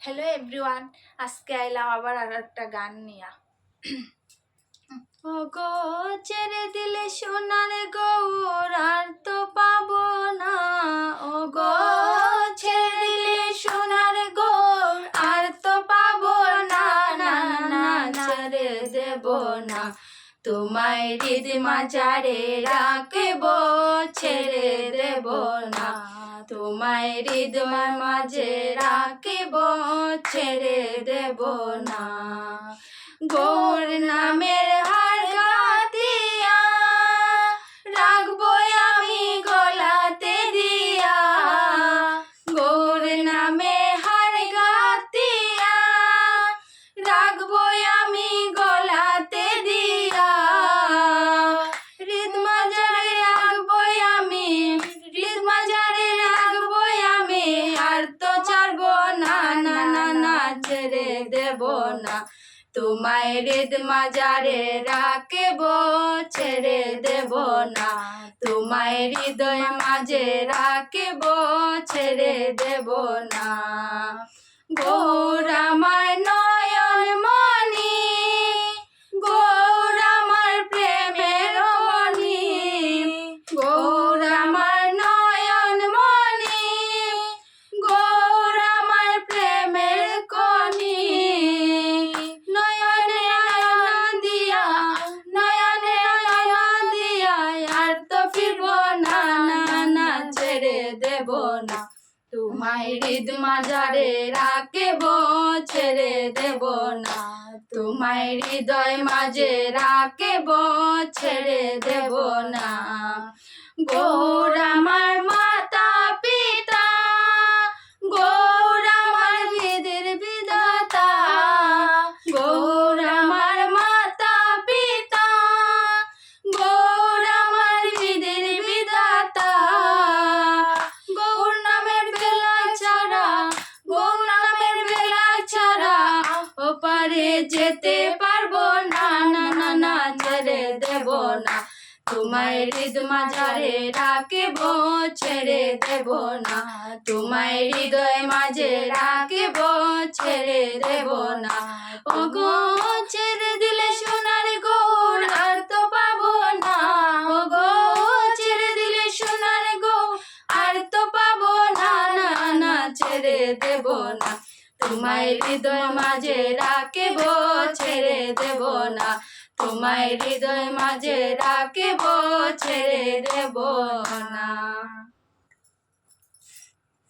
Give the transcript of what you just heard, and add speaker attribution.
Speaker 1: Hello everyone, আজকে আইলাম আবার আর একটা গান নিয়া। ও গো ছেড়ে দিলে সোনার গৌর আর তো পাবো না। ও গো ছেড়ে দিলে সোনার গৌর আর তো পাবো না, না না ছেড়ে দেব না। তোমায় হৃদ মাঝারে রাখব, ছেড়ে দেব না। তোমায় হৃদয় মাঝে রাখব, ছেড়ে দেব না। গৌর নামের হার গাতিয়া রাখবো আমি গলাতে দিয়া। গৌর নামে হার গাতিয়া রাখবো আমি গলাতে দিয়া। হৃদ মাঝারে রাখবো আমি, হৃদ মাঝারে রাখবো আমি, আর তো ছাড়বো না, না না না ছেড়ে দেব না। তোমায় হৃদ মাঝারে রাখব, ছেড়ে দেব না। তোমায় হৃদয় মাঝে রাখব, ছেড়ে দেব না। গৌর আমার নয়ন মণি, গৌর আমার প্রেমের মণি, গৌর আমার নয়ন মণি, গৌর আমার প্রেমের কণি। নয়নে নয়ন দিয়া, নয়নে নয়ন দিয়া আর তো ফিরবো না, না না ছেড়ে দেব না। তোমায় হৃদ মাঝারে রাখব, ছেড়ে দেব না। তোমায় হৃদয় মাঝে রাখব, ছেড়ে দেব না। গৌর আমার মাতা পিতা, গৌর আমার বেদের বিধাতা, গৌর আমার মাতা পিতা, গৌর আমার বেদের বিধাতা। গৌর নামের বেলা ছাড়া, গৌর নামের বেলা ছাড়া ওপারে যেতে পারবো না, না না না ছেড়ে দেব না। তোমায় হৃদ মাঝারে রাখব, ছেড়ে দেব না। তোমায় হৃদয় মাঝে রাখব, ছেড়ে দেব না। ও গো ছেড়ে দিলে সোনার গৌর আর তো পাবো না। ও গো ছেড়ে দিলে সোনার গৌর আর তো পাবো না, না না ছেড়ে দেব না। তোমায় হৃদয় মাঝে রাখব, ছেড়ে দেব না। তোমায় হৃদয় মাঝে রাখব, ছেড়ে দেব না।